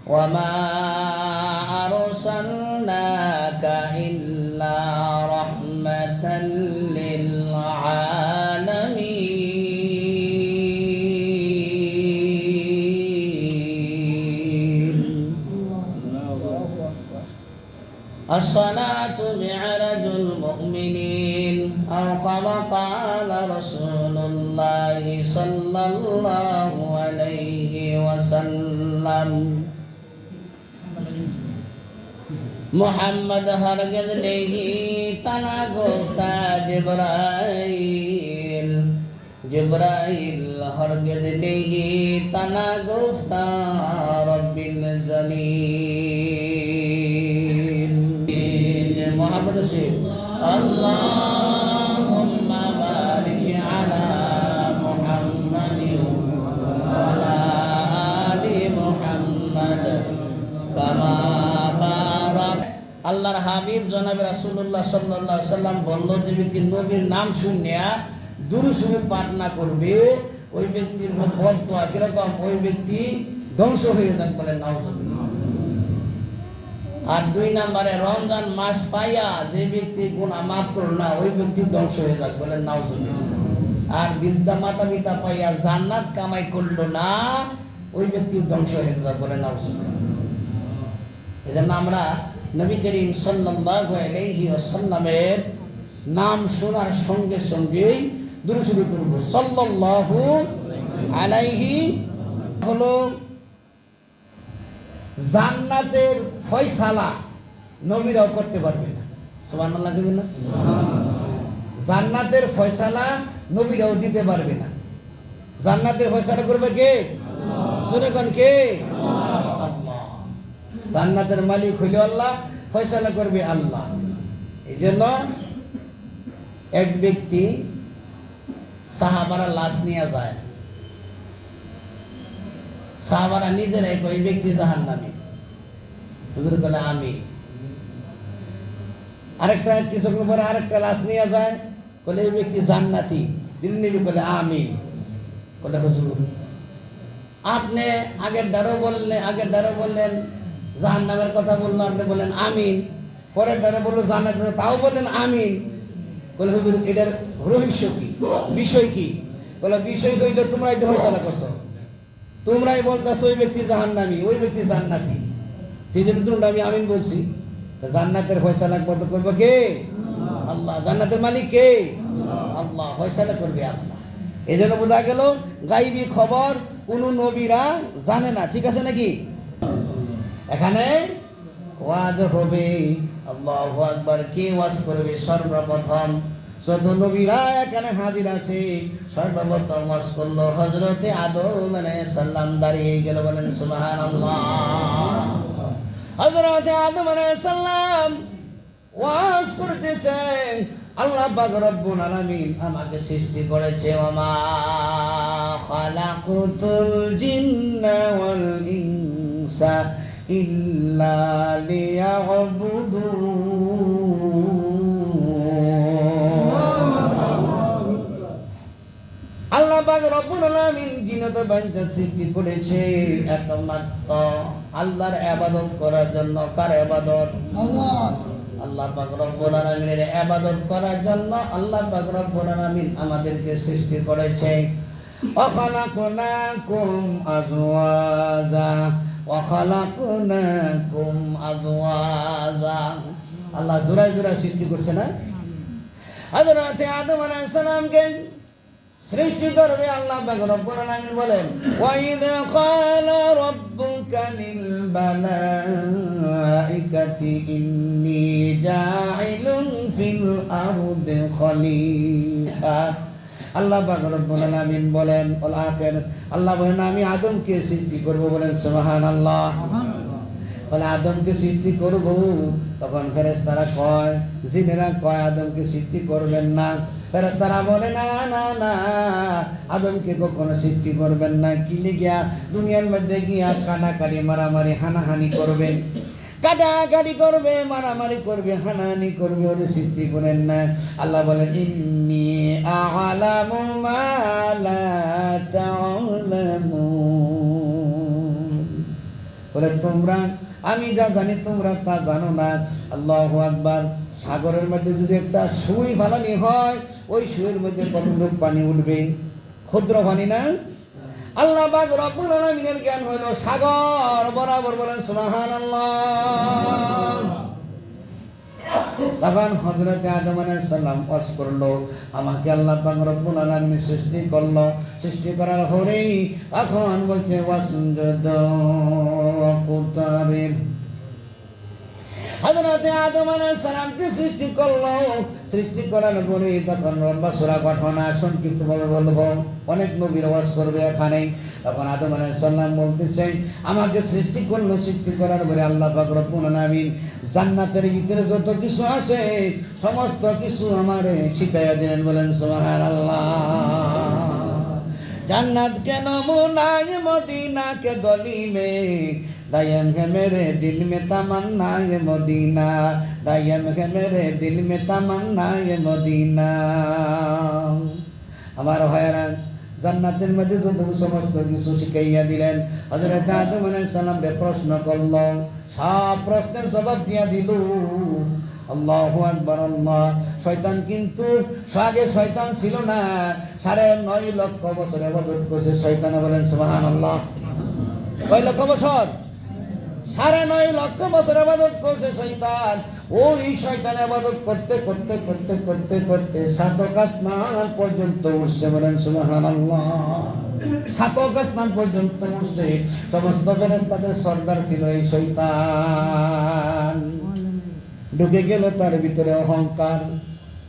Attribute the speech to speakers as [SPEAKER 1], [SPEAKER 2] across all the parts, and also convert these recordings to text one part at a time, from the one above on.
[SPEAKER 1] وما أرسلناك إلا رحمة للعالمين. الصلاة معرج المؤمنين أو كما قال رسول الله صلى الله عليه وسلم. محمد हरगिज़ नहीं तना गुफ्ता जिब्राइल, जिब्राइल हरगिज़ नहीं तना गुफ्ता रब्बिल जलील. मोहम्मद से अल्लाहुम्मा बारिक अला मुहम्मद व अला आलि मुहम्मद कमा बारक. আল্লাহর হাবিব জনাবে রাসূলুল্লাহ সাল্লাল্লাহু আলাইহি সাল্লাম বলল, যে ব্যক্তি নবীর নাম শুনিয়া দুরূদ শরীফ পাঠ না করবে ওই ব্যক্তির বদদোয়া কিরকম, ওই ব্যক্তি ধ্বংস হয়ে যাক, বলেন নাউজুবিল্লাহ. আর 2 নম্বরে রমজান মাস পাইয়া যে ব্যক্তি গুনাহ মাফ করল না ওই ব্যক্তি ধ্বংস হয়ে যাক, বলেন নাউজুবিল্লাহ. আর বৃদ্ধা মাতা পিতা পাইয়া জান্নাত কামাই করল না ওই ব্যক্তি ধ্বংস হয়ে যাক, বলেন নাউজুবিল্লাহ. এজন্য আমরা নবী করিম সাল্লাল্লাহু আলাইহি ওয়াসাল্লামের নাম শোনার সঙ্গে সঙ্গেই দুরূদ শরীফ পড়ব সাল্লাল্লাহু আলাইহি. হলো জান্নাতের ফয়সালা নবীরাও করতে পারবে না, সুবহানাল্লাহ বলবেন না? জান্নাতের ফয়সালা নবীরাও দিতে পারবে না. জান্নাতের ফয়সালা করবে কে? সুরে কোন কে? আল্লাহ. জান্নাতের মালিক হইল আল্লাহ, ফয়সালা করবে আল্লাহ. এই জন্য এক ব্যক্তি সাহাবারা লাশ নিয়ে যায়, সাহাবারা নিজেরাই কয় এই ব্যক্তি জাহান্নামী, হুজুর বলে আমি. আরেকটা কিছুক্ষণ পরে আরেকটা লাশ নিয়ে যায়, বলে এই ব্যক্তি জান্নাতি, দিল্লি বলে আমি. বলে হুজুর আপনি আগের দ্বারও বললেন জাহান্নামের কথা বললো, আপনি বললেন আমিন. পরের দ্বারা বললো জান্নাত, তাও বললেন আমিন. বলে হুজুর এটার রহস্য কি, বিষয় কি? বলে বিষয় হইল তোমরাই তো ফয়সালা করছো, তোমরাই বলতেছো ওই ব্যক্তি জাহান্নামী ওই ব্যক্তি জান্নাতি, সেই জন্য তোমরা আমি আমিন বলছি. জান্নাতের ফয়সালা করবে কে? আল্লাহ. জান্নাতের মালিক কে? আল্লাহ. ফয়সালা করবে আল্লাহ. এই জন্য বোঝা গেল গাইবী খবর কোন নবীরা জানে না, ঠিক আছে নাকি? এখানে ওয়াজ হবে, আল্লাহু আকবার. কে ওয়াজ করবে? সর্বপ্রথম যত নবীরা এখানে হাজির আছে সর্বপ্রথম ওয়াজ করলো হযরতে আদম আলাইহিস সালাম. দাঁড়িয়ে গেল, বলেন সুবহানাল্লাহ. হযরতে আদম আলাইহিস সালাম ওয়াজ করতেছেন, আল্লাহ পাক রব্বুল আলামিন আমাকে সৃষ্টি করেছে, ওমা খালাকুতুল জিন্না ওয়াল ইনসা ইল্লা লিয়াবুদুন. আল্লাহ পাক রব্বুল আলামিন জিনত বাঞ্চা সৃষ্টি করেছে একমাত্র আল্লাহর ইবাদত করার জন্য. কার ইবাদত? আল্লাহ. আল্লাহ পাক রব্বুল আলামিনের ইবাদত করার জন্য আল্লাহ পাক রব্বুল আলামিন আমাদেরকে সৃষ্টি করেছে. ওয়া খালাকনাকুম আজওয়াজা ওয়া খালাকনাকুম আজওয়াজা. আল্লাহ জোড়ায় জোড়ায় সৃষ্টি করছে না? হযরত আদম আলাইহিস সালামকে সৃষ্টি করবে আল্লাহ পাক রব্বুল আলামিন বলেন, ওয়া ইযা ক্বালা রাব্বুকা লিল মালাইকাতি ইন্নী জাইলুন ফিল আরদি খলিফা. আল্লাহ পাক রব্বুল আলামিন বলেন, ওয়াল আখির আল্লাহ বলেন আমি আদমকে সৃষ্টি করব, বলেন সুবহানাল্লাহ. বলে আদমকে সৃষ্টি করব, তখন ফেরেশতারা কয়, জিনেরা কয় আদমকে সৃষ্টি করবেন না. ফেরেশতারা বলে না না না, আদমকে কখনো সৃষ্টি করবেন না. কি লিগিয়া? দুনিয়ার মধ্যে গিয়া কাটাকাটি মারামারি হানাহানি করবেন, কাটাকাটি করবে, মারামারি করবে, হানাহানি করবে, ওদের সৃষ্টি করেন না. আল্লাহ বলেন ইন্নী আ'লামু মা লা তা'লামুন. বলে তোমরা, আমি যা জানি তোমরা তা জানো না। আল্লাহু আকবার। সাগরের মধ্যে যদি একটা সুই ফালানি হয়, ওই সুইয়ের মধ্যে কতটুকু পানি উঠবে? ক্ষুদ্র পানি না? আল্লাহ পাক রব্বুল আলামিনের জ্ঞান হলো সাগর বরাবর। বলেন সুবহানাল্লাহ। তখন হযরতে আদম আলাইহিস সালাম ওয়াজ করলো, আমাকে আল্লাহ পাক রব্বুল আলামিন সৃষ্টি করলো। সৃষ্টি করার পরেই এখন বলছে ওয়াসজুদু ওয়াকতারিব। হযরতে আদম আলাইহিস সালামকে সৃষ্টি করলো। সৃষ্টি করার পরে তখন লম্বা সূরা ঘটনা সংক্ষিপ্তভাবে বলবো, অনেক নবীর ওয়াজ করবে এখানে। তখন আদম আলাইহিস সালাম বলতেছেন, আমাকে সৃষ্টি করলো। সৃষ্টি করার পরে আল্লাহ পাক রব্বুল আলামিন জান্নাতের ভিতরে যত কিছু আছে সমস্ত কিছু আমারে শিখাইয়া দিলেন। বলেন সুবহানাল্লাহ। জান্নাত के नमूना ये मदीना के गली में दायम है मेरे दिल में तमन्ना ये मदीना, दायम है मेरे दिल में तमन्ना ये मदीना। আমার ভাইরা, জান্নাতের মধ্যে যত সমস্ত কিছু শিখাইয়া দিলেন। হযরত আদম আলাইহিস সালামকে প্রশ্ন করল, সব প্রশ্নের জবাব দিয়া দিল। আল্লাহু আকবার। আল্লাহ। শয়তান কিন্তু আগে শয়তান ছিল না, 9.5 লক্ষ বছর ইবাদত করেছে শয়তান। বলেন সুবহানাল্লাহ। কয় লক্ষ বছর? 9.5 লক্ষ বছর ইবাদত করেছে শয়তান। ওই শয়তান ইবাদত করতে করতে করতে করতে করতে 7 আসমান পর্যন্ত উঠছে। বলেন সুবহানাল্লাহ। 7 আসমান পর্যন্ত উঠছে। সমস্ত ফেরেশতাদের সর্দার ছিল এই শয়তান। ঢুকে গেল তার ভিতরে অহংকার।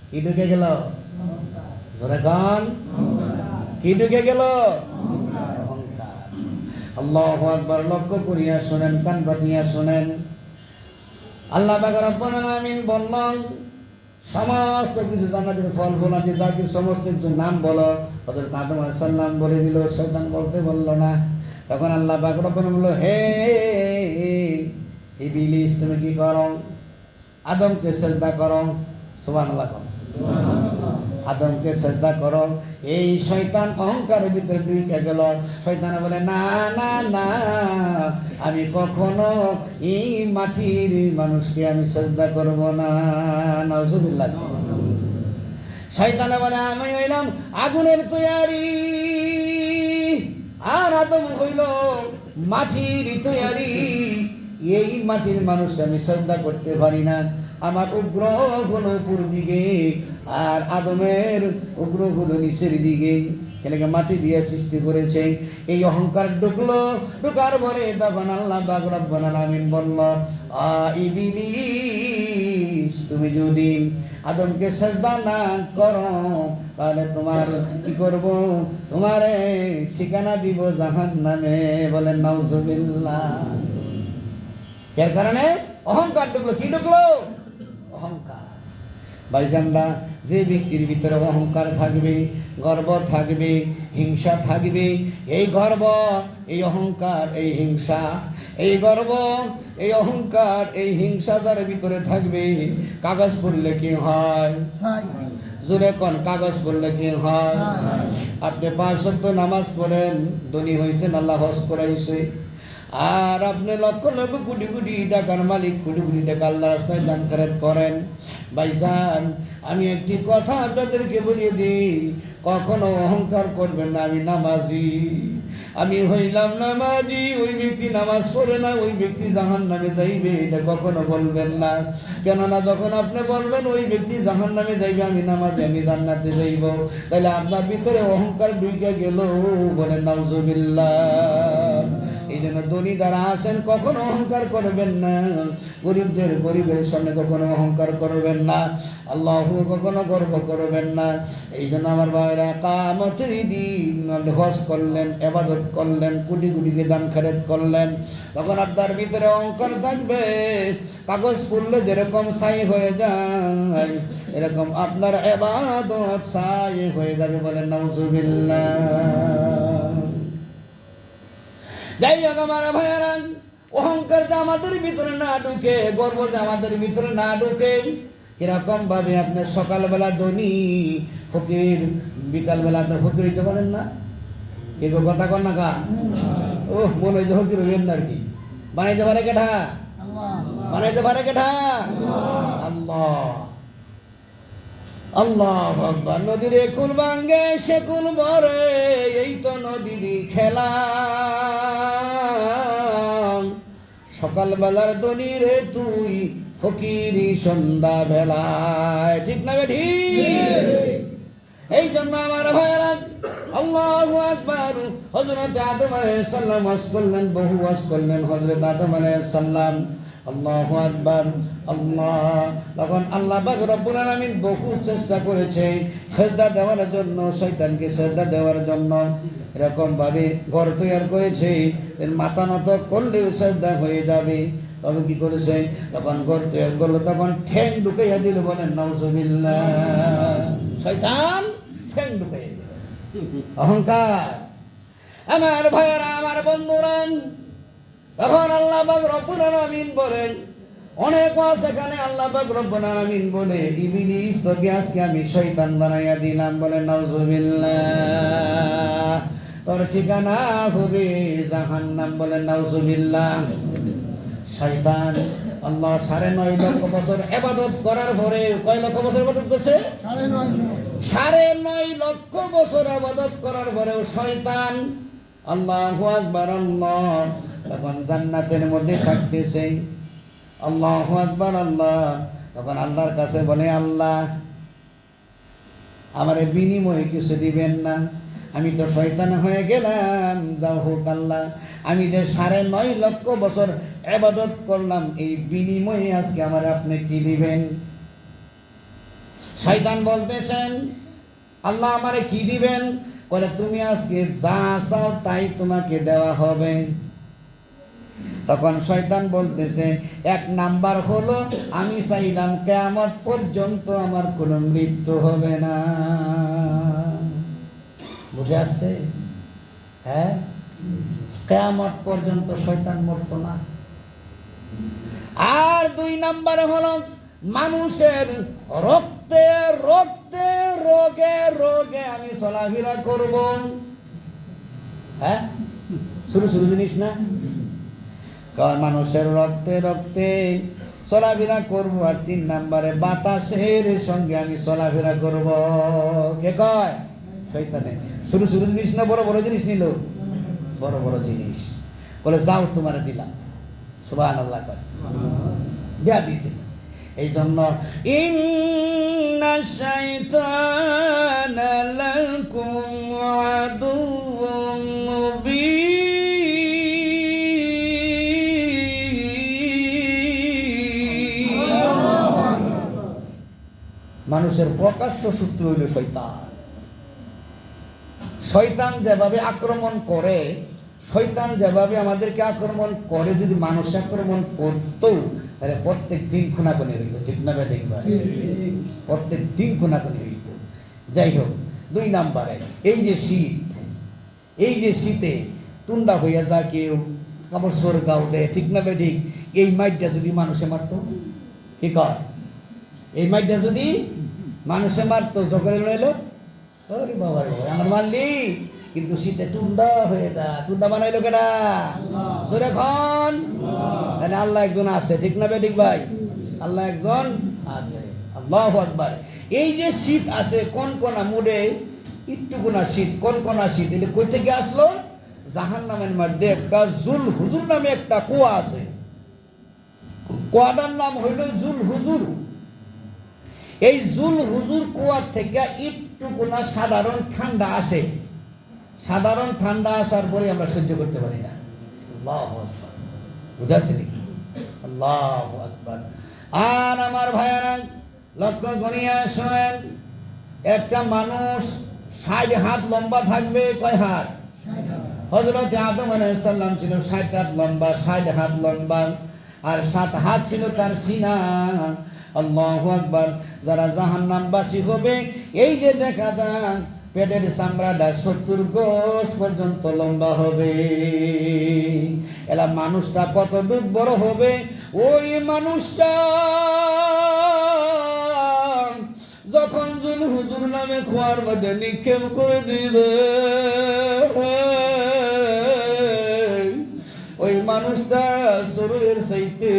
[SPEAKER 1] কি ঢুকে গেল? জোরে গান। কি ঢুকে গেল? অহংকার। আল্লাহু আকবার। লক্ষ্য করিয়া শুনেন, কান পাতিয়া শুনেন। আল্লাহ পাক রব্বুল আলামিন বললেন, সমস্ত কিছু জান্নাতের ফল ফলাদি যা কিছু সমস্ত কিছু নাম বলো। হযরত আদম আলাইহিস সালাম বলে দিল, শয়তান বলতে বলল না। তখন আল্লাহ পাক রব্বুল আলামিন বলল, হে ইবলিস, তুমি কি করো? আদমকে সেজদা করো। সুবহানাল্লাহ। আদমকে সেজদা করো। এই শয়তান অহংকারের ভিতরে ঢুকে গেল। শয়তান বলে, না না না, আমি কখনো এই মাটির মানুষকে আমি সেজদা করব না। নাউজুবিল্লাহ। শয়তান বলে, আমি হইলাম আগুনের তৈয়ারি, আর আদম হইল মাটির তৈয়ারি। এই মাটির মানুষ আমি সেজদা করতে পারি না। আমার উগ্র হলো উপর দিকে, আর আদমের উগ্র হলো নিচের দিকে। ছেলেকে মাটি দিয়ে সৃষ্টি করেছে। এই অহংকার ঢুকলো। ঢুকার পরে তখন আল্লাহ পাক রব্বুল আলামিন বলল, ইবলিস, তুমি যদি আদমকে সেজদা না করো তাহলে তোমার কি করব? তোমারে ঠিকানা দিব জাহান্নামে। বলেন নাউজুবিল্লাহ। এর কারণে অহংকার ঢুকলো। কি ঢুকলো? অহংকার। ভাইজানরা, যে ব্যক্তির ভিতরে অহংকার থাকবে, গর্ব থাকবে, হিংসা থাকবে, এই গর্ব, এই অহংকার, এই হিংসা, এই গর্ব, এই অহংকার, এই হিংসা যার ভিতরে থাকবে, কাগজ পড়লে কি হয়? জোরে কোন, কাগজ পড়লে কি হয়? আপনি 5 ওয়াক্ত নামাজ পড়েন, ধনী হয়েছেন, আল্লাহ হজ করাইছে, আর আপনি লক্ষ লক্ষ কোটি কোটি টাকার মালিক, কোটি কোটি টাকা আল্লাহর রাস্তায় দান খরচ করেন। ভাইজান, আমি একটি কথা আপনাদেরকে বলিয়ে দিই, কখনো অহংকার করবেন না। আমি নামাজি, আমি হইলাম নামাজি, ওই ব্যক্তি নামাজ পড়ে না, ওই ব্যক্তি জাহান্নামে যাইবে, এটা কখনো বলবেন না। কেননা যখন আপনি বলবেন ওই ব্যক্তি জাহান্নামে যাইবে, আমি নামাজি, আমি জান্নাতে যাইব, তাহলে আপনার ভিতরে অহংকার ঢুকে গেল। বলেন নাউজুবিল্লাহ। এই জন্য ধনী যারা আছেন কখনো অহংকার করবেন না। গরিবের সামনে কখনো অহংকার করবেন না। আল্লাহ কখনো গর্ব করবেন না। এই জন্য আমার ভাইরা, কিয়ামতের দিন হজ করলেন, ইবাদত করলেন, কোটি কোটিকে দান খরচ করলেন, তখন আপনার ভিতরে অহংকার থাকবে। কাগজ পড়লে যেরকম ছাই হয়ে যায়, এরকম আপনার ইবাদত ছাই হয়ে যাবে। বলেন নাউজুবিল্লাহ। যাই হোক আমার ভাইয়েরা, অহংকার যে আমাদের ভিতরে না ঢুকে, গর্ব যে আমাদের ভিতরে না ঢুকে, কিরকম ভাবে আপনি সকালবেলা ধনী ফকির, বিকালবেলা আপনি ফকির হইতে পারেন না? কেউ কথা কর না কা? ও মনে হয় ফকির হইবেন না আর কি। বানাইতে পারে কেঠা? বানাইতে পারে কেঠা? আল্লাহ। আল্লাহু আকবার। নদীর কুল ভাঙ্গে সে কুল ভরে, এই তো নদীর খেলা। সকালবেলার দনি রে তুই, ফকিরি সন্ধ্যা বেলায়। ঠিক না ঠিক? এই জন্য আমার ভাইরা, আল্লাহু আকবার। হযরত আদম আলাইহিস সালাম ওয়াজ করলেন, বহু ওয়াজ করলেন হযরত আদম আলাইহিস সালাম। আল্লাহু আকবার। আল্লাহ, তখন আল্লাহ পাক রব্বুল আলামিন বহু চেষ্টা করেছে সিজদা দেওয়ার জন্য, শয়তানকে সিজদা দেওয়ার জন্য। এরকম ভাবে ঘর তৈরি করেছে, এর মাথা নত করলেও সিজদা হয়ে যাবে। তবে কি করেছে, তখন ঘর তৈরি করলো, তখন ঠ্যাং ঢুকাইয়া দিল। বলেন নাউজুবিল্লাহ। শয়তান ঠ্যাং ঢুকাইয়া দিল, অহংকার। আমার ভাইয়েরা, আমার বন্ধুরা, তখন আল্লাহ পাক রব্বুল আলামিন বলেন, অনেক ওয়াজ এখানে আল্লাহ পাক রব্বুল আলামিন বলে, ইবলিস তোকে আজকে আমি শয়তান বানাইয়া দিলাম। বলে নাউজুবিল্লাহ, তোর ঠিকানা হবে জাহান্নাম। বলে নাউজুবিল্লাহ। শয়তান আল্লাহ 9.5 লক্ষ বছর ইবাদত করার পরে, কয় লক্ষ বছর ইবাদত করছে? 9.5 লক্ষ বছর ইবাদত করার পরেও শয়তান, আল্লাহু আকবার, আল্লাহ, তখন জান্নাতের মধ্যে থাকতেছে। আল্লাহু আকবার, আল্লাহ। তখন আল্লাহর কাছে বলে, আল্লাহ, আমারে বিনিময়ে কিছু দিবেন না? আমি তো শয়তান হয়ে গেলাম। যাও হোক আল্লাহ, আমি যে 9.5 লক্ষ বছর ইবাদত করলাম, এই বিনিময়ে আজকে আমার আপনি কি দিবেন? শয়তান বলতেছেন, আল্লাহ আমারে কি দিবেন? বলে, তুমি আজকে যা চাও তাই তোমাকে দেওয়া হবে। তখন শয়তান বলতেছে, 1 নাম্বার হলো, আমি চাইলাম কিয়ামত পর্যন্ত আমার কোনো মৃত্যু হবে না। বুঝে আসছে? হ্যাঁ, কিয়ামত পর্যন্ত শয়তান মরতো না। আর 2 নাম্বার হলো, মানুষের রক্তে রক্তে রোগে রোগে আমি চলাফেরা করব। হ্যাঁ, শুরু জিনিস না? মানুষের রক্তে রক্তে চলাফেরা করব। আর 3 নাম্বারে, বাতাসের সঙ্গে আমি চলাফেরা করব। কে কয়? শয়তানে। শুরু জিনিস না, বড় বড় জিনিস নিল, বড় বড় জিনিস। বলে, যাও তোমার দিলাম। সুবহানাল্লাহ কয়, দেয়া দিয়েছে। এই জন্য ইন্না শাইতানা লাকুম আদুউম মুবিন। মানুষের প্রকাশ্য শত্রু হইল শয়তান। শয়তান যেভাবে আক্রমণ করে, শয়তান যেভাবে আমাদেরকে আক্রমণ করে, যদি মানুষ আক্রমণ করতো তাহলে প্রত্যেক দিন খুনাখুনি হইত। ঠিক না? দেখবা, প্রত্যেক দিন খুনাখুনি হইত। যাই হোক, 2 নাম্বারে, এই যে শীত, এই যে শীতে টুন্ডা হইয়া যা কেউ কাপড় চোর গাও দেয়। ঠিক না? ঠিক। এই মাইটটা যদি মানুষে মারতো, কি কয়? এই মাইটটা যদি মানুষে মারতো, জগরে লইলো, ওরে বাবা রে, আমার মারলি, কিন্তু শীতে টুন্ডা হয়ে যা। টুন্ডা বানাইলো কেডা? জোরে খন। তাহলে আল্লাহ একজন আছে। ঠিক না ঠিক ভাই? আল্লাহ একজন আছে। আল্লাহু আকবার। এই যে শীত আছে কোন কোনা মুড়ে, একটুকুনা শীত, কোন কোনা শীত, এটা কই থেকে আসলো? জাহান্নামের মধ্যে একটা জুল হুজুর নামে একটা কুয়া আছে। কুয়াটার নাম হইল জুল হুজুর। এই জুল হুজুর কুয়া থেকে একটুকুনা সাধারণ ঠান্ডা আসে। সাধারণ ঠান্ডা আসার পরে আমরা সহ্য করতে পারি না। আল্লাহু আকবার। বুঝাচ্ছে নাকি? আল্লাহু আকবার। আর আমার ভাইয়েরা, লক্ষ্য করিয়া শোনেন, একটা মানুষ 60 হাত লম্বা থাকবে। কয় হাত? হযরত আদম আলাইহিস সালাম ছিল 60 হাত লম্বা, 60 হাত লম্বা, আর 7 হাত ছিল তার সিনা। আল্লাহু আকবার। যারা জাহান্নামবাসী হবে, এই যে দেখা যাক পেটের চামড়াটা 70 গজ পর্যন্ত লম্বা হবে। এলা মানুষটা কতটুক বড় হবে? ওই মানুষটা যখন জুল হুজুর নামে খোয়ার মধ্যে নিক্ষেপ করে দিবে, ওই মানুষটা চোরের চাইতে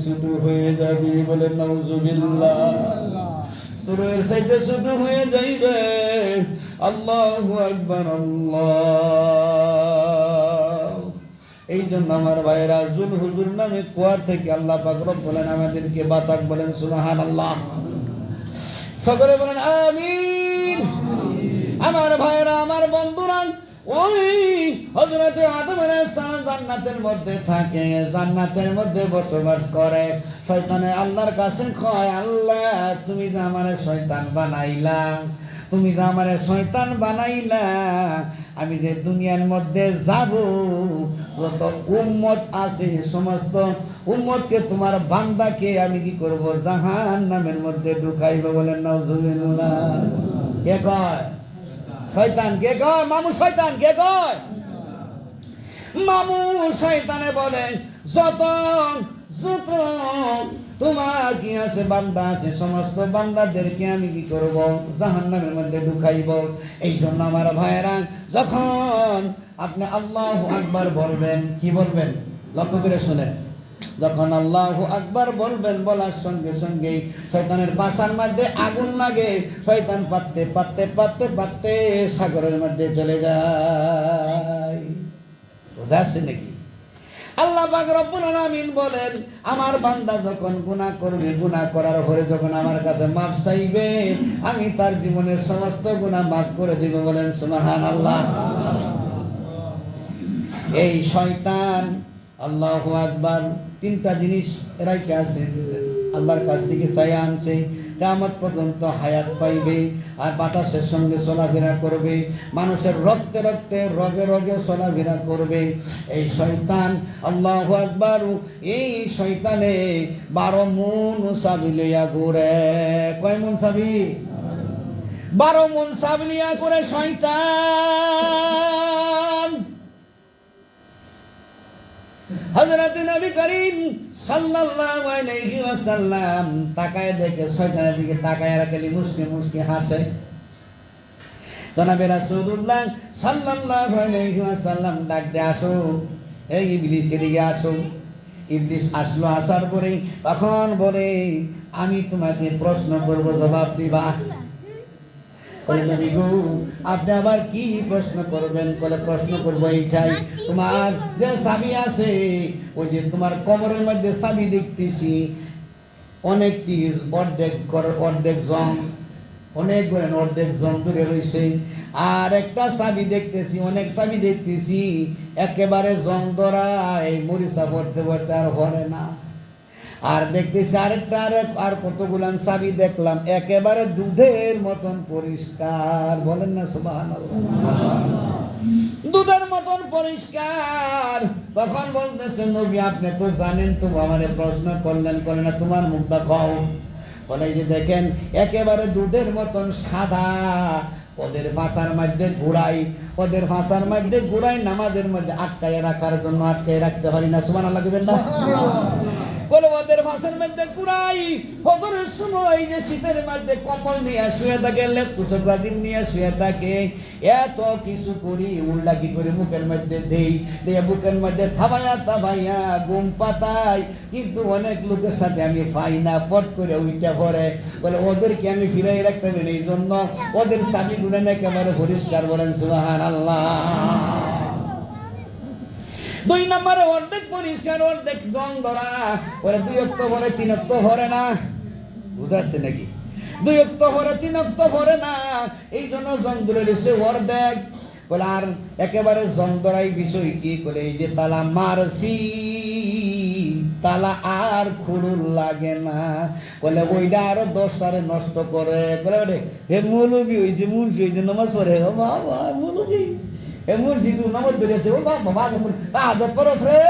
[SPEAKER 1] ছোট হয়ে যাবে, বলে নাউজুবিল্লাহ। চোরের চাইতে ছোট হয়ে যাইবে। আল্লাহু আকবার, আল্লাহ। এই জন্য আমার ভাইরা, জুল হুজুর নামে কুয়ার থেকে আল্লাহ পাক রব্বুল আলামিন আমাদেরকে বাঁচাক, বলেন সুবহানাল্লাহ। সকলে বলেন আমিন। আমার ভাইরা, আমার বন্ধুরা, ওই হযরত আদম আলাইহিস সালাম জান্নাতের মধ্যে থাকে, জান্নাতের মধ্যে বসবাস করে। শয়তানে আল্লাহর কাছে কয়, আল্লাহ তুমি যে আমারে শয়তান বানাইলা, তুমি যে আমারে শয়তান বানাইলা, আমি যে দুনিয়ার মধ্যে যাব, যত উম্মত আছে সমস্ত উম্মতকে তোমার বান্দাকে আমি কি করব, জাহান্নামের মধ্যে ঢুকাইব, বলেন নাউজুবিল্লাহ। কে কয়? শয়তান। কে কয়? মামু শয়তান। কে কয়? মামু শয়তানে বলে, যত যত তোমার কি আছে বান্দা আছে, সমস্ত বান্দাদেরকে আমি কি করব, জাহান্নামের মধ্যে ঢুকাইব। এই জন্য আমার ভাইয়েরা, যখন আপনি আল্লাহু আকবার বলবেন, কি বলবেন লক্ষ্য করে শুনেন, যখন আল্লাহু আকবার বলবেন, বলার সঙ্গে সঙ্গে শয়তানের পাছার মধ্যে আগুন লাগে, শয়তান পাততে পাততে পাততে পাততে সাগরের মধ্যে চলে যায়। বোঝা আছে নাকি? আল্লাহ পাক রব্বুল আলামিন বলেন, আমার বান্দা যখন গুনাহ করবে, গুনাহ করার পরে যখন আমার কাছে মাফ চাইবে, আমি তার জীবনের সমস্ত গুনাহ মাফ করে দিব, বলেন সুবহানাল্লাহ। এই শয়তান আল্লাহু আকবার তিনটা জিনিস রাইখে আছে, আল্লাহর কাছ থেকে চাইয়া আনছে। কিয়ামত পর্যন্ত হায়াত পাইবে, আর বাতাসের সঙ্গে চলাফেরা করবে, মানুষের রক্তে রক্তে রগে রগে চলাফেরা করবে। এই শয়তান আল্লাহু আকবার, এই শয়তানে 12 মন চাবি লইয়া ঘুরে। কয় মন চাবি? 12 মন চাবি লইয়া ঘুরে শয়তান। হযরত নবী করিম সাল্লাল্লাহু আলাইহি ওয়াসাল্লাম তাকায় দেখে, শয়তানের দিকে তাকায় রাখলে মুস্কি মুস্কি হাসে। জনাবে রাসূলুল্লাহ সাল্লাল্লাহু আলাইহি ওয়াসাল্লাম ডাক দে, আসো, এই ইবলিস এদিকে আসো। ইবলিস আসলো, আসার পরে তখন বলে, আমি তোমাকে প্রশ্ন করব, জবাব দিবা। আপনি আবার কি প্রশ্ন করবেন? বলে, প্রশ্ন করবো এইটাই, তোমার যে চাবি আছে, ওই যে তোমার কোমরের মধ্যে চাবি দেখতেছি, অনেকটি অর্ধেক জং, অনেক অর্ধেক জং দূরে রয়েছে। আর একটা চাবি দেখতেছি, অনেক চাবি দেখতেছি, একেবারে জং ধরায় মরিচা পড়তে পড়তে আর ভরে না। আর দেখতেছি আরেকটা, আর কতগুলান চাবি দেখলাম, একেবারে দুধের মতন পরিষ্কার, বলেন না সুবহানাল্লাহ। দুধের মতন পরিষ্কার। তখন বলতেছে, নবী আপনি তো জানেন, তো আমারে প্রশ্ন করলেন, করে না তোমার মুখটা খাও। বলে, যে দেখেন একেবারে দুধের মতন সাদা, ওদের ভাষার মধ্যে ঘুরাই, ওদের ভাষার মধ্যে ঘুরাই, নামাজের মধ্যে আটকায় রাখার জন্য আটকায় রাখতে পারি না, সুবহানাল্লাহ দিবেন না? বলে, ওদের ভাষার মধ্যে ঘুরাই, ফজরের সময় যে শীতের মধ্যে কম্বল নিয়ে শুয়ে থাকে, লেপতুসক জাজিম নিয়ে শুয়ে থাকে, এত কিছু করি, উল্টা কি করে মুখের মধ্যে দেই, দিয়ে বুকের মধ্যে থাবাইয়া থাবাইয়া ঘুম পাতাই, কিন্তু অনেক লোকের সাথে আমি পাই না, পট করে উইটা পড়ে। বলে, ওদেরকে আমি ফিরাই রাখতে পারি, এই জন্য ওদের চাবি গুলো একেবারে পরিষ্কার, বলেন সুবহানাল্লাহ। 2 নম্বরে অর্ধেক পরিষ্কার, অর্ধেক জং ধরা। ওরা 2 অক্ত ভরে 3 অক্ত ভরে না, বুঝাচ্ছে নাকি? 2 অক্ত ভরে 3 অক্ত ভরে না, এই জন্য জং ধরে রয়েছে অর্ধেক। বলে, আর একেবারে জং ধরাই বিষয় কি করে, এই যে তালা মারছি, তালা আর খুলুর লাগে না। বলে, ওইটা আরো 10টারে নষ্ট করে। বলে, হে মৌলবি হয়েছে, মুন্সি হয়েছে, নামাজ পড়ে, ও বাবা মৌলবি, এমন জিদু নামাজ ধরেছে, ও বাবা বাবা তাহাজ্জুদ পড়ছ রে,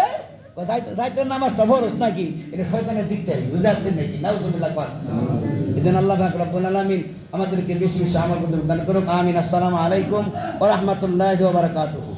[SPEAKER 1] রাতের নামাজটা পড়ছ নাকি? এটা শয়তানের দিক থেকে, বুঝাচ্ছেন নাকি? নাউজুবিল্লাহ কর। এজন্য আল্লাহ পাক রব্বুল আলামিন আমাদেরকে বেশি বেশি আমল করতে দান করুক। আমিন। আসসালামু আলাইকুম ওয়া রাহমাতুল্লাহি ওয়া বারাকাতুহু।